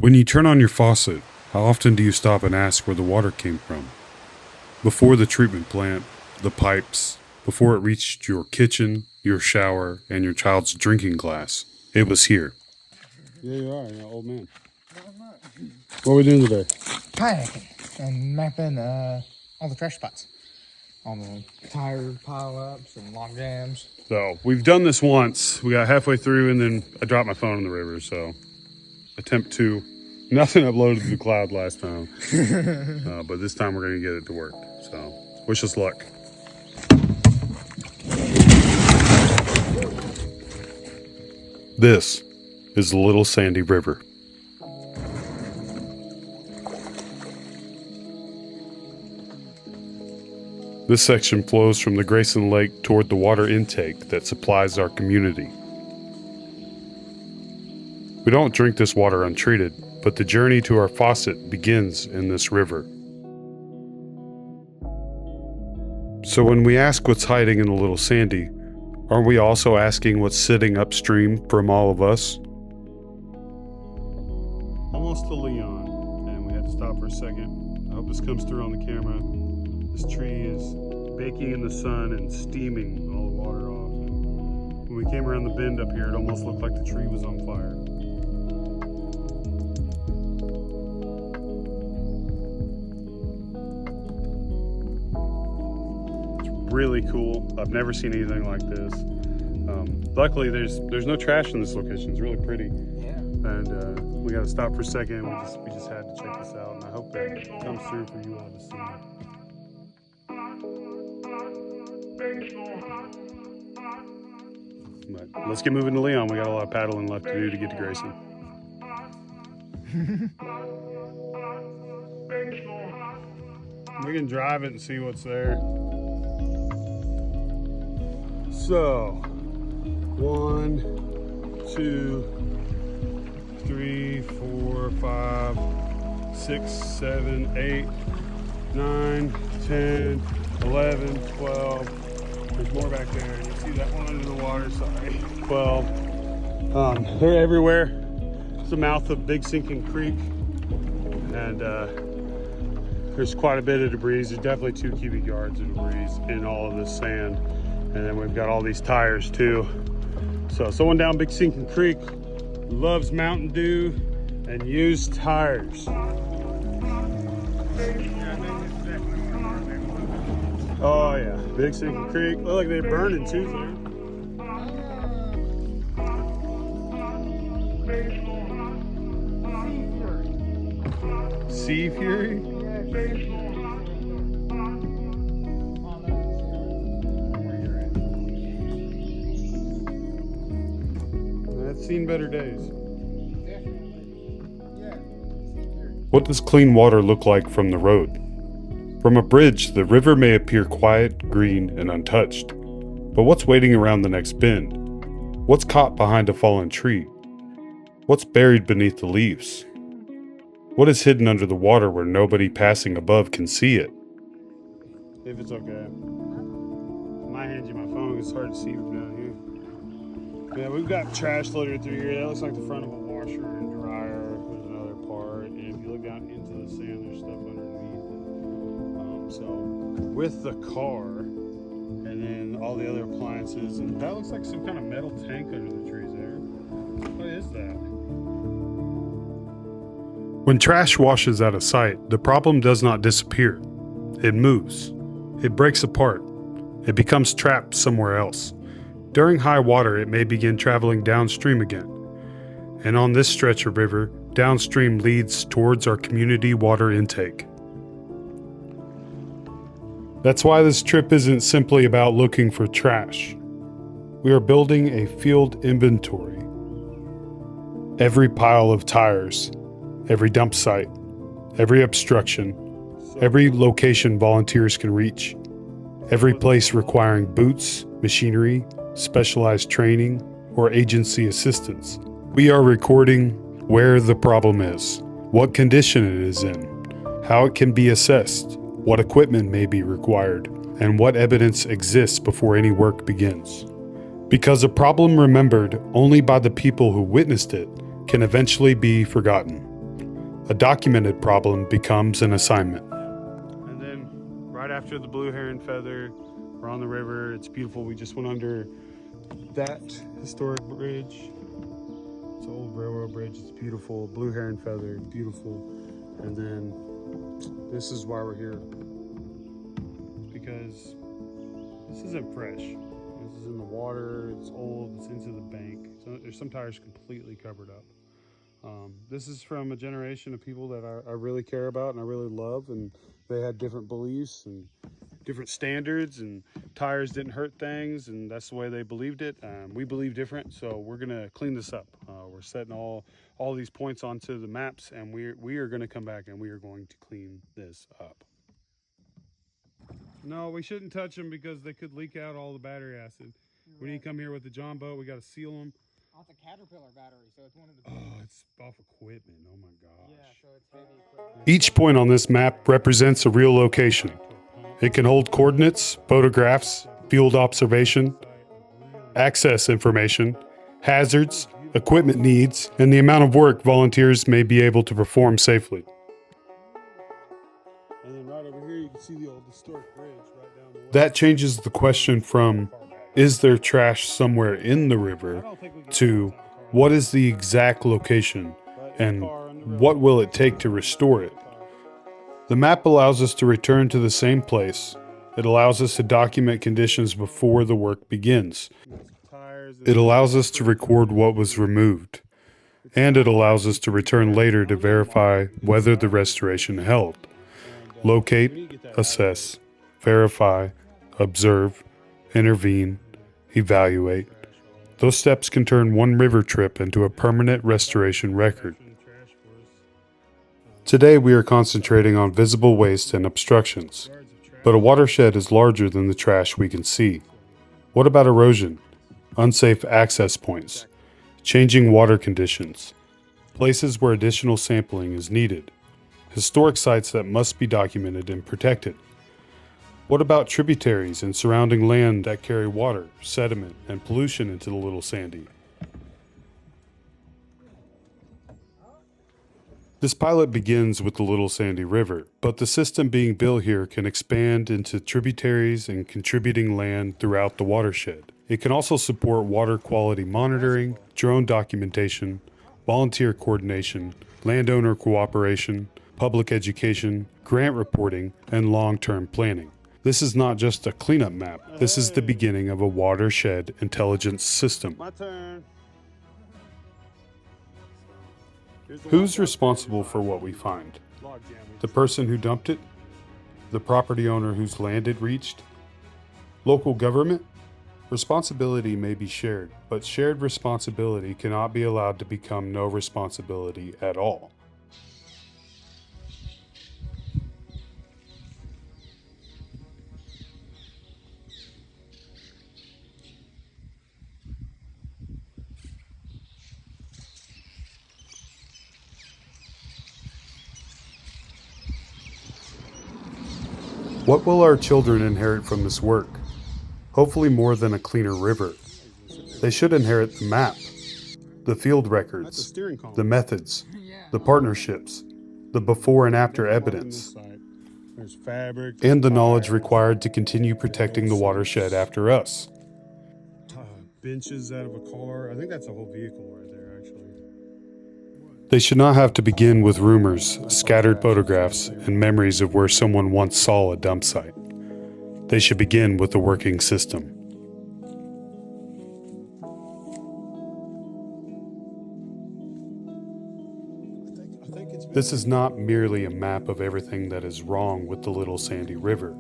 When you turn on your faucet, how often do you stop and ask where the water came from? Before the treatment plant, the pipes, before it reached your kitchen, your shower, and your child's drinking glass, it was here. Yeah, you are, you're an old man. No, I'm not. What are we doing today? Kayaking and mapping all the trash spots. All the tire pile-ups and log jams. So, we've done this once. We got halfway through and then I dropped my phone in the river, so attempt 2. Nothing uploaded to the cloud last time. But this time we're going to get it to work. So, wish us luck. This is the Little Sandy River. This section flows from the Grayson Lake toward the water intake that supplies our community. We don't drink this water untreated, but the journey to our faucet begins in this river. So when we ask what's hiding in the Little Sandy, aren't we also asking what's sitting upstream from all of us? Almost to Leon, and we had to stop for a second. I hope this comes through on the camera. This tree is baking in the sun and steaming all the water off. And when we came around the bend up here, it almost looked like the tree was on fire. It's really cool. I've never seen anything like this. Luckily, there's no trash in this location. It's really pretty. Yeah. And we got to stop for a second. We just had to check this out, and I hope that comes through for you all to see. But let's get moving to Leon. We got a lot of paddling left to do to get to Grayson. We can drive it and see what's there. So, 1, 2, 3, 4, 5, 6, 7, 8, 9, 10, 11, 12. There's more back there. You see that one under the water, sorry. 12. They're everywhere. It's the mouth of Big Sinking Creek. And there's quite a bit of debris. There's definitely 2 cubic yards of debris in all of this sand. And then we've got all these tires too. So someone down Big Sinking Creek loves Mountain Dew and used tires. Oh yeah, Big Sinking Creek. Look like they're burning too there. Sea Fury? That's seen better days. What does clean water look like from the road? From a bridge, the river may appear quiet, green, and untouched. But what's waiting around the next bend? What's caught behind a fallen tree? What's buried beneath the leaves? What is hidden under the water where nobody passing above can see it? If it's okay. I might hand you my phone because it's hard to see from down here. Yeah, we've got trash loaded through here. That looks like the front of a washer and dryer. There's another part. And if you look down into the sand, there's stuff underneath it. So with the car and then all the other appliances, and that looks like some kind of metal tank under the trees there. What is that? When trash washes out of sight, the problem does not disappear. It moves. It breaks apart. It becomes trapped somewhere else. During high water, it may begin traveling downstream again. And on this stretch of river, downstream leads towards our community water intake. That's why this trip isn't simply about looking for trash. We are building a field inventory. Every pile of tires, every dump site, every obstruction, every location volunteers can reach, every place requiring boots, machinery, specialized training, or agency assistance. We are recording where the problem is, what condition it is in, how it can be assessed, what equipment may be required, and what evidence exists before any work begins. Because a problem remembered only by the people who witnessed it can eventually be forgotten. A documented problem becomes an assignment. And then right after the blue heron feather, we're on the river. It's beautiful. We just went under that historic bridge. It's an old railroad bridge. It's beautiful. Blue heron feather, beautiful. And then this is why we're here. Because this isn't fresh. This is in the water. It's old. It's into the bank. So there's some tires completely covered up. This is from a generation of people that I really care about and I really love, and they had different beliefs and different standards, and tires didn't hurt things, and that's the way they believed it. We believe different, so we're gonna clean this up. We're setting all these points onto the maps, and we are gonna come back and we are going to clean this up. No, we shouldn't touch them because they could leak out all the battery acid. We need to come here with the John boat. We got to seal them. Oh, it's a Caterpillar battery, so it's one of the. Oh, it's off equipment. Oh my gosh. Yeah, so it's heavy equipment. Each point on this map represents a real location. It can hold coordinates, photographs, field observation, access information, hazards, equipment needs, and the amount of work volunteers may be able to perform safely. And then right over here you can see the old historic bridge right down the way. That changes the question from, is there trash somewhere in the river, to what is the exact location and what will it take to restore it? The map allows us to return to the same place. It allows us to document conditions before the work begins. It allows us to record what was removed. And it allows us to return later to verify whether the restoration held. Locate, assess, verify, observe, intervene, evaluate. Those steps can turn one river trip into a permanent restoration record. Today we are concentrating on visible waste and obstructions, but a watershed is larger than the trash we can see. What about erosion, unsafe access points, changing water conditions, places where additional sampling is needed, historic sites that must be documented and protected? What about tributaries and surrounding land that carry water, sediment, and pollution into the Little Sandy? This pilot begins with the Little Sandy River, but the system being built here can expand into tributaries and contributing land throughout the watershed. It can also support water quality monitoring, drone documentation, volunteer coordination, landowner cooperation, public education, grant reporting, and long-term planning. This is not just a cleanup map. This is the beginning of a watershed intelligence system. My turn. Who's responsible for what we find? The person who dumped it? The property owner whose land it reached? Local government? Responsibility may be shared, but shared responsibility cannot be allowed to become no responsibility at all. What will our children inherit from this work? Hopefully more than a cleaner river. They should inherit the map, the field records, the methods, the partnerships, the before and after evidence, and the knowledge required to continue protecting the watershed after us. Benches out of a car. I think that's a whole vehicle right there, actually. They should not have to begin with rumors, scattered photographs, and memories of where someone once saw a dump site. They should begin with a working system. This is not merely a map of everything that is wrong with the Little Sandy River.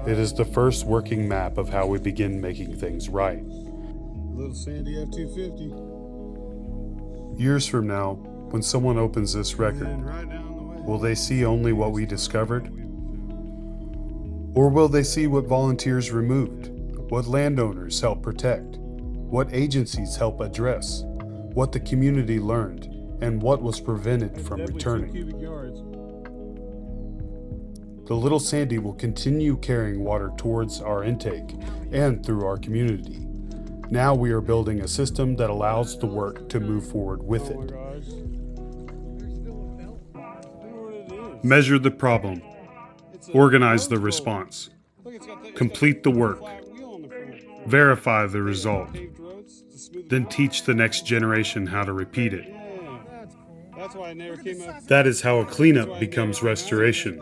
It is the first working map of how we begin making things right. Little Sandy F-250. Years from now, when someone opens this record, will they see only what we discovered? Or will they see what volunteers removed, what landowners helped protect, what agencies helped address, what the community learned, and what was prevented from returning? The Little Sandy will continue carrying water towards our intake and through our community. Now we are building a system that allows the work to move forward with it. Measure the problem. Organize the response. Complete the work. Verify the result. Then teach the next generation how to repeat it. That's why I never came up. That is how a cleanup becomes restoration,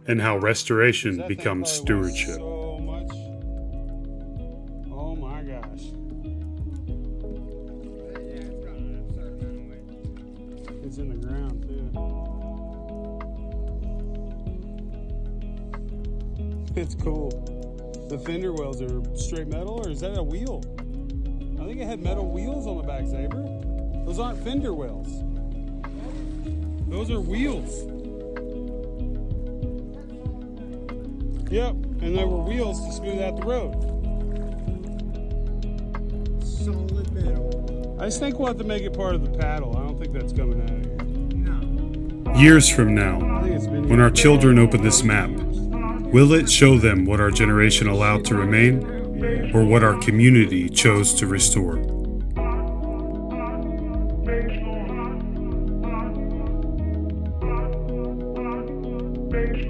and how restoration becomes stewardship. So much. Oh my gosh. It's in the ground too. It's cool. The fender wells are straight metal, or is that a wheel? I think it had metal wheels on the back, Saber. Those aren't fender wells. Those are wheels. Yep, and there were wheels to smooth out the road. Solid metal. I just think we'll have to make it part of the paddle. I don't think that's coming out of here. No. Years from now, I think it's been when our children open this map, will it show them what our generation allowed to remain, or what our community chose to restore? Make